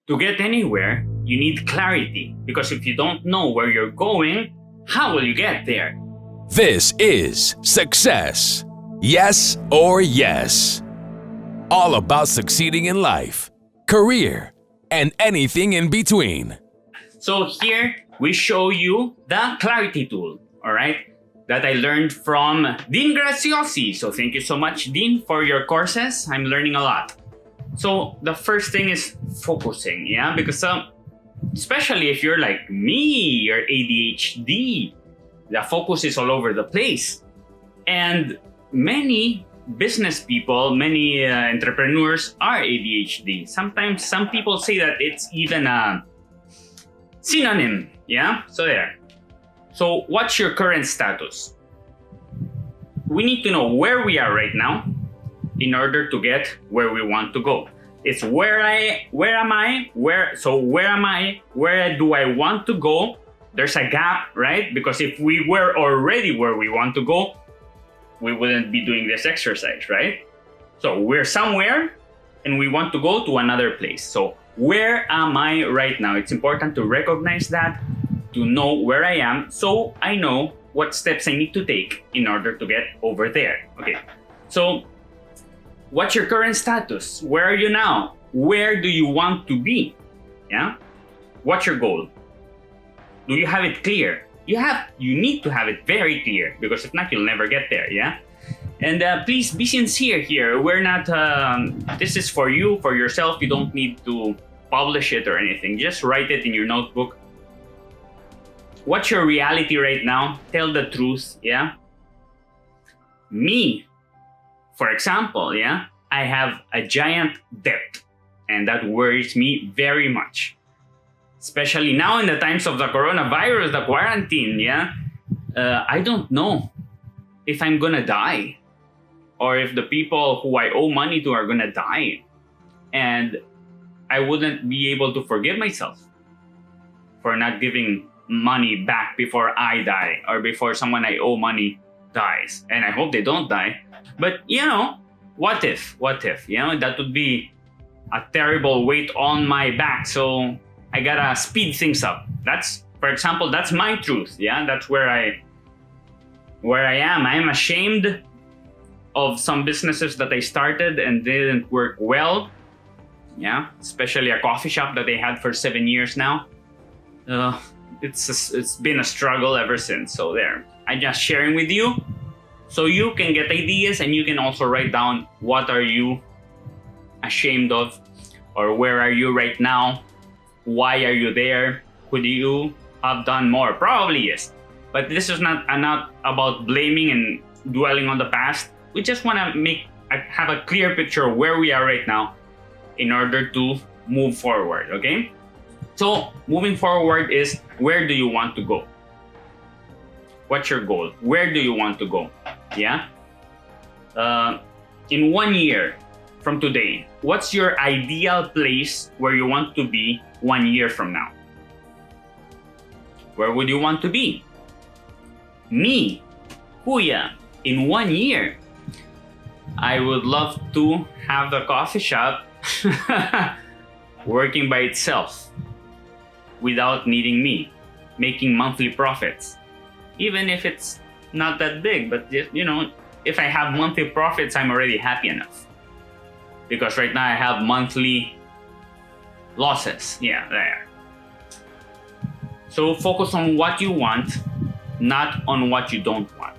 To get anywhere, you need clarity, because if you don't know where you're going, how will you get there? This is Success. Yes or yes. All about succeeding in life, career, and anything in between. So here we show you the clarity tool, all right, that I learned from Dean Graciosi. So thank you so much, Dean, for your courses. I'm learning a lot. So the first thing is focusing, yeah, because especially if you're like me, you're ADHD, the focus is all over the place. And many business people, many entrepreneurs are ADHD. Sometimes some people say that it's even a synonym, yeah? So there. So what's your current status? We need to know where we are right now in order to get where we want to go. It's where am I, where do I want to go? There's a gap, right? Because if we were already where we want to go, we wouldn't be doing this exercise, right? So we're somewhere and we want to go to another place. So where am I right now? It's important to recognize that, to know where I am, so I know what steps I need to take in order to get over there. Okay, so what's your current status? Where are you now? Where do you want to be? Yeah? What's your goal? Do you have it clear? You need to have it very clear, because if not, you'll never get there, yeah? And please be sincere here. We're not, this is for you, for yourself. You don't need to publish it or anything. Just write it in your notebook. What's your reality right now? Tell the truth, yeah? Me, for example, yeah, I have a giant debt, and that worries me very much. Especially now in the times of the coronavirus, the quarantine, yeah? I don't know if I'm gonna die, or if the people who I owe money to are gonna die. And I wouldn't be able to forgive myself for not giving money back before I die, or before someone I owe money dies. And I hope they don't die. But, you know, what if, you know, that would be a terrible weight on my back. So I gotta speed things up. That's, for example, that's my truth. Yeah, that's where I am. I am ashamed of some businesses that I started and didn't work well. Yeah, especially a coffee shop that I had for 7 years now. It's been a struggle ever since. So there, I'm just sharing with you, so you can get ideas, and you can also write down what are you ashamed of, or where are you right now? Why are you there? Could you have done more? Probably yes. But this is not about blaming and dwelling on the past. We just want to have a clear picture of where we are right now in order to move forward, okay? So moving forward is, where do you want to go? What's your goal? Where do you want to go? Yeah? In 1 year from today, what's your ideal place where you want to be 1 year from now? Where would you want to be? Me, Kuya, in 1 year, I would love to have the coffee shop working by itself without needing me, making monthly profits. Even if it's not that big, but you know, if I have monthly profits, I'm already happy enough. Because right now I have monthly losses. Yeah, there. So focus on what you want, not on what you don't want.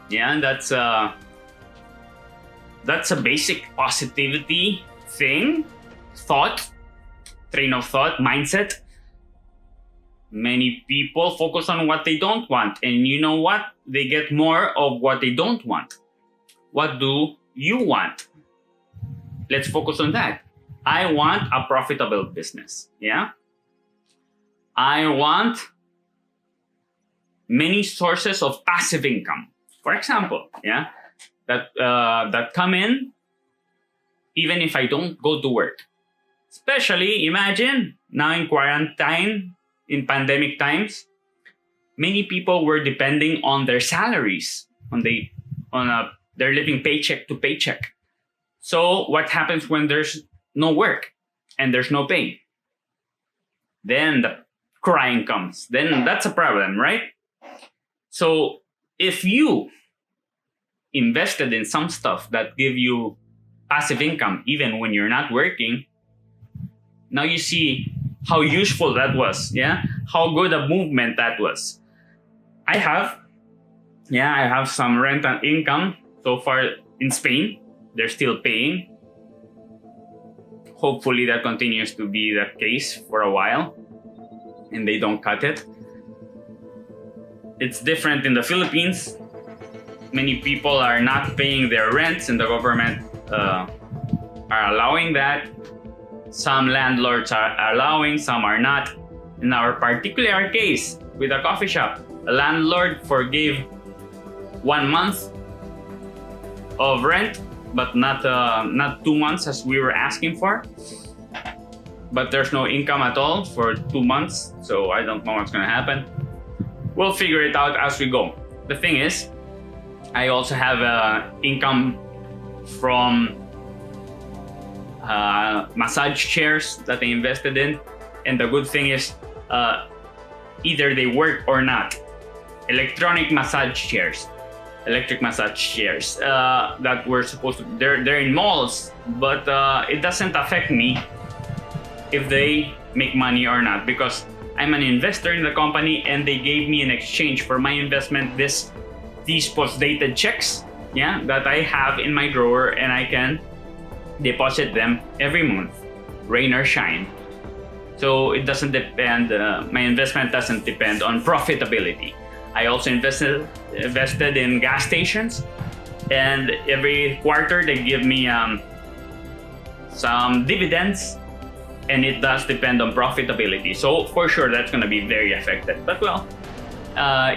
Yeah, that's a basic positivity thing, train of thought, mindset. Many people focus on what they don't want, and you know what? They get more of what they don't want. What do you want? Let's focus on that. I want a profitable business. Yeah. I want many sources of passive income, for example. Yeah, that come in even if I don't go to work. Especially, imagine now in quarantine, in pandemic times, many people were depending on their salaries, they're living paycheck to paycheck. So what happens when there's no work and there's no pay? then the crying comes. Then that's a problem, right? So if you invested in some stuff that give you passive income even when you're not working, now you see how useful that was, yeah? How good a movement that was. I have some rent and income so far in Spain. They're still paying. Hopefully that continues to be the case for a while and they don't cut it. It's different in the Philippines. Many people are not paying their rents and the government are allowing that. Some landlords are allowing, some are not. In our particular case with a coffee shop, a landlord forgave 1 month of rent, but not 2 months as we were asking for. But there's no income at all for 2 months, so I don't know what's gonna happen. We'll figure it out as we go. The thing is, I also have income from massage chairs that I invested in, and the good thing is either they work or not. Electric massage chairs that were supposed to, they're in malls, but it doesn't affect me if they make money or not, because I'm an investor in the company and they gave me in exchange for my investment these post-dated checks, yeah, that I have in my drawer, and I can deposit them every month, rain or shine. So it doesn't depend, my investment doesn't depend on profitability. I also invested in gas stations, and every quarter they give me some dividends, and it does depend on profitability. So for sure that's going to be very affected. But well,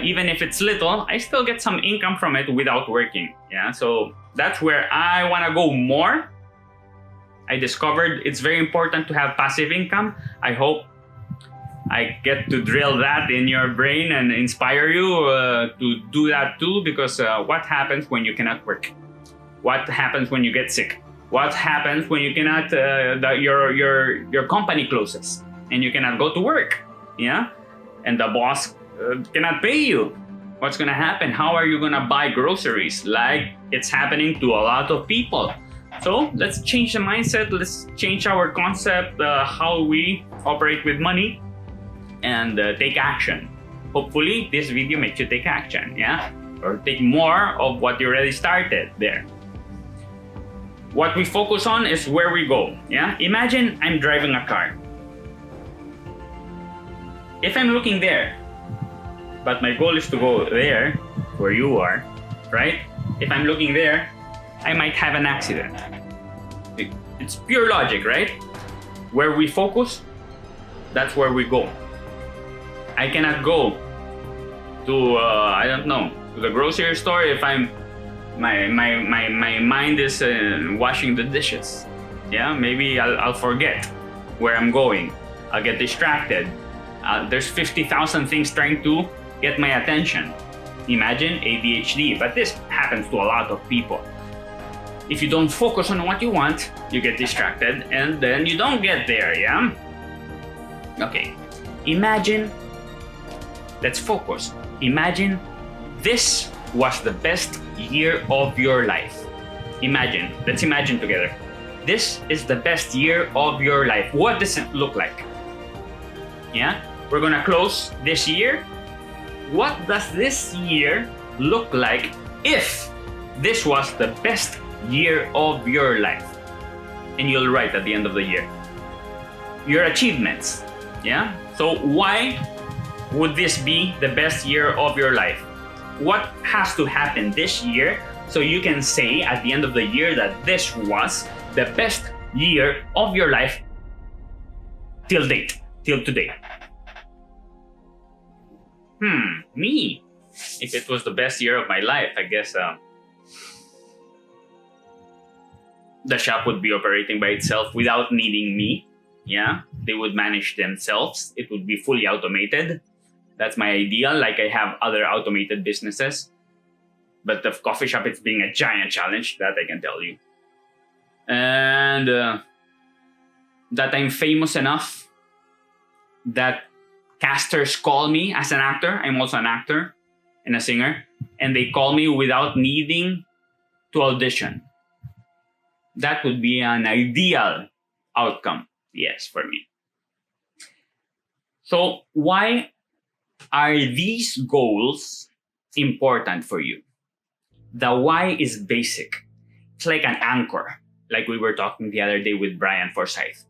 even if it's little, I still get some income from it without working. Yeah, so that's where I want to go more. I discovered it's very important to have passive income. I hope I get to drill that in your brain and inspire you to do that too, because what happens when you cannot work? What happens when you get sick? What happens when you cannot, your company closes and you cannot go to work, yeah? And the boss cannot pay you. What's gonna happen? How are you gonna buy groceries? Like it's happening to a lot of people. So let's change the mindset. Let's change our concept, how we operate with money, and take action. Hopefully this video makes you take action, yeah? Or take more of what you already started there. What we focus on is where we go, yeah? Imagine I'm driving a car. If I'm looking there, but my goal is to go there, where you are, right? If I'm looking there, I might have an accident. It's pure logic, right? Where we focus, that's where we go. I cannot go to I don't know, to the grocery store if my mind is washing the dishes. Yeah, maybe I'll forget where I'm going. I'll get distracted. There's 50,000 things trying to get my attention. Imagine ADHD, but this happens to a lot of people. If you don't focus on what you want, you get distracted and then you don't get there, yeah? Okay, imagine, let's focus. Imagine this was the best year of your life. Imagine, let's imagine together. This is the best year of your life. What does it look like? Yeah, we're gonna close this year. What does this year look like if this was the best year of your life? And you'll write at the end of the year your achievements, yeah? So why would this be the best year of your life? What has to happen this year so you can say at the end of the year that this was the best year of your life till date, till today? Me. If it was the best year of my life, I guess the shop would be operating by itself without needing me. Yeah, they would manage themselves. It would be fully automated. That's my ideal, like I have other automated businesses. But the coffee shop is being a giant challenge, that I can tell you. And that I'm famous enough that casters call me as an actor. I'm also an actor and a singer. And they call me without needing to audition. That would be an ideal outcome, yes, for me. So why are these goals important for you? The why is basic. It's like an anchor, like we were talking the other day with Brian Forsyth.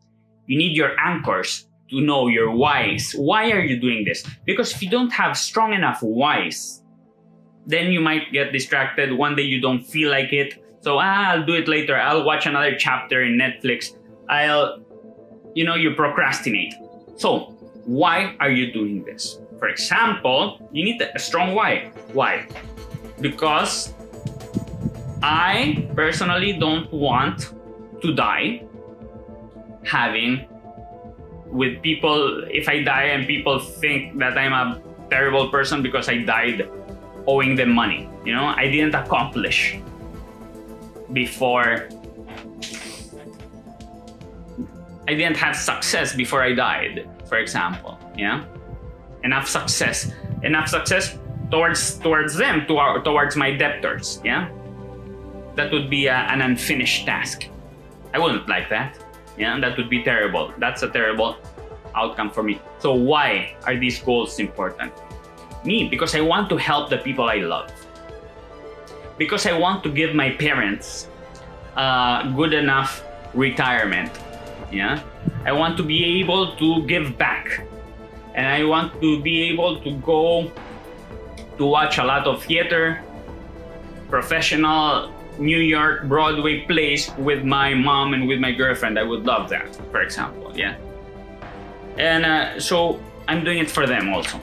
You need your anchors to know your whys. Why are you doing this? Because if you don't have strong enough whys, then you might get distracted. One day you don't feel like it. So I'll do it later. I'll watch another chapter in Netflix. You procrastinate. So why are you doing this? For example, you need a strong why. Why? Because I personally don't want to die with people, if I die and people think that I'm a terrible person because I died owing them money. I didn't accomplish before. I didn't have success before I died, for example. Enough success towards them, towards my debtors. That would be an unfinished task. I wouldn't like that. That would be terrible. That's a terrible outcome for me. So why are these goals important? Me, because I want to help the people I love. Because I want to give my parents good enough retirement. I want to be able to give back. And I want to be able to go to watch a lot of theater, professional New York Broadway plays with my mom and with my girlfriend. I would love that, for example. And so I'm doing it for them also.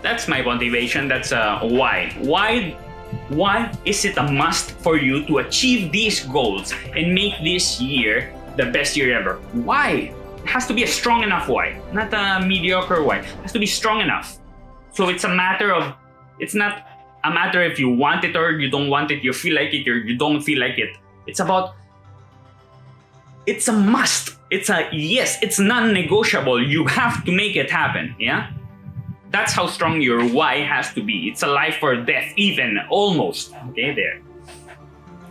That's my motivation. That's why. Why is it a must for you to achieve these goals and make this year the best year ever? Why? It has to be a strong enough why, not a mediocre why. It has to be strong enough. So it's not a matter if you want it or you don't want it, you feel like it or you don't feel like it. It's a must. It's a yes, it's non-negotiable. You have to make it happen. That's how strong your why has to be. It's a life or death, even, almost. Okay, there.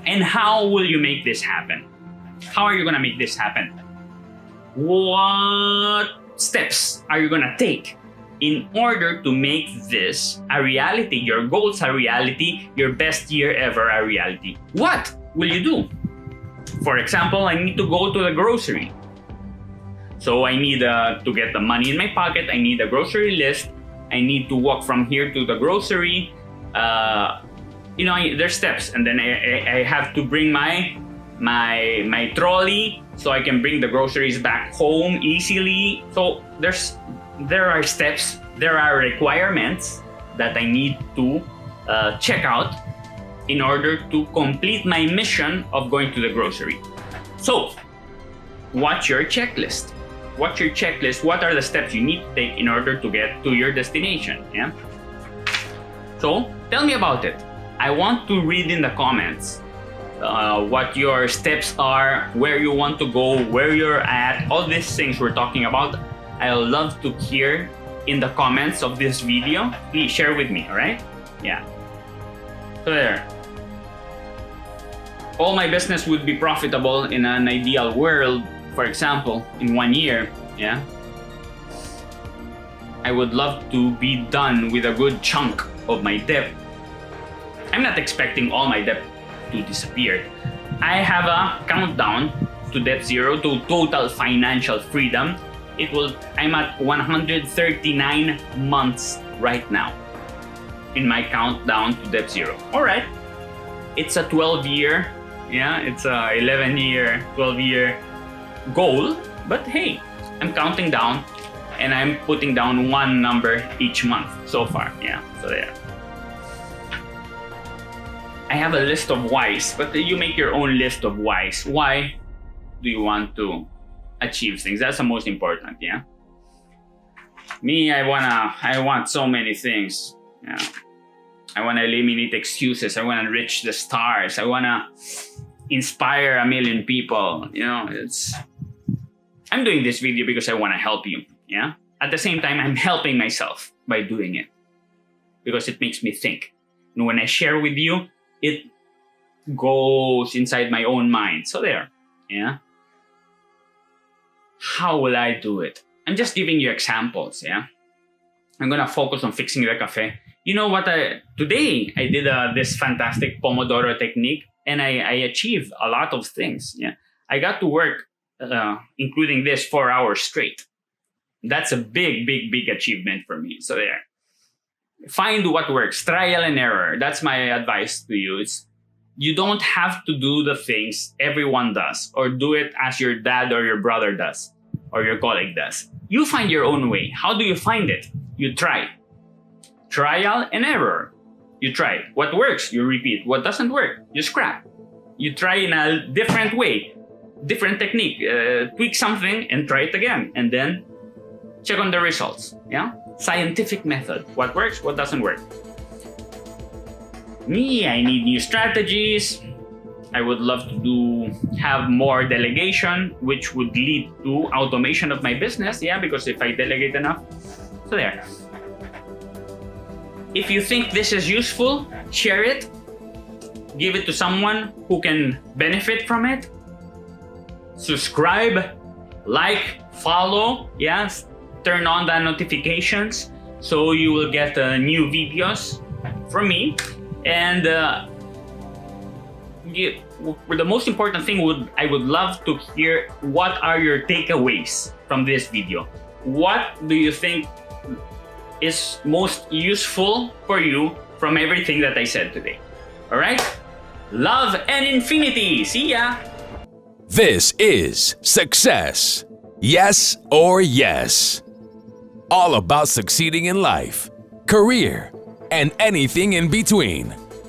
And how will you make this happen? How are you gonna make this happen? What steps are you gonna take in order to make this a reality, your goals a reality, your best year ever a reality? What will you do? For example, I need to go to the grocery. So I need to get the money in my pocket. I need a grocery list. I need to walk from here to the grocery. There's steps. And then I have to bring my trolley so I can bring the groceries back home easily. So there are steps, there are requirements that I need to check out in order to complete my mission of going to the grocery. So, what's your checklist? What are the steps you need to take in order to get to your destination? So, tell me about it. I want to read in the comments what your steps are, where you want to go, where you're at, all these things we're talking about. I'll love to hear in the comments of this video. Please share with me, alright? So there. All my business would be profitable in an ideal world, for example, in 1 year. I would love to be done with a good chunk of my debt. I'm not expecting all my debt to disappear. I have a countdown to debt zero, to total financial freedom. I'm at 139 months right now in my countdown to debt zero. All right, it's a 12-year, it's a 11-year, 12-year goal. But hey, I'm counting down and I'm putting down one number each month so far. So there. I have a list of whys, but you make your own list of whys. Why do you want to achieve things? That's the most important. Me, I want so many things. I want to eliminate excuses. I want to reach the stars. I want to inspire 1 million people. I'm doing this video because I want to help you. Yeah. At the same time, I'm helping myself by doing it because it makes me think. And when I share with you, it goes inside my own mind. So there. Yeah. How will I do it? I'm just giving you examples. Yeah. I'm gonna focus on fixing the cafe. You know what? Today I did this fantastic Pomodoro technique, and I achieved a lot of things. Yeah, I got to work, including this, 4 hours straight. That's a big, big, big achievement for me. So there, find what works. Trial and error. That's my advice to you. You don't have to do the things everyone does, or do it as your dad or your brother does, or your colleague does. You find your own way. How do you find it? You try. Trial and error. You try. What works, you repeat. What doesn't work, you scrap. You try in a different way, different technique. Tweak something and try it again. And then check on the results. Yeah? Scientific method. What works, what doesn't work. Me, I need new strategies. I would love to have more delegation, which would lead to automation of my business. Yeah, because if I delegate enough. So there. If you think this is useful, share it. Give it to someone who can benefit from it. Subscribe, like, follow. Yes, turn on the notifications so you will get new videos from me. And the most important thing I would love to hear what are your takeaways from this video. What do you think is most useful for you from everything that I said today? All right? Love and infinity. See ya. This is Success, Yes or Yes. All about succeeding in life, career, and anything in between.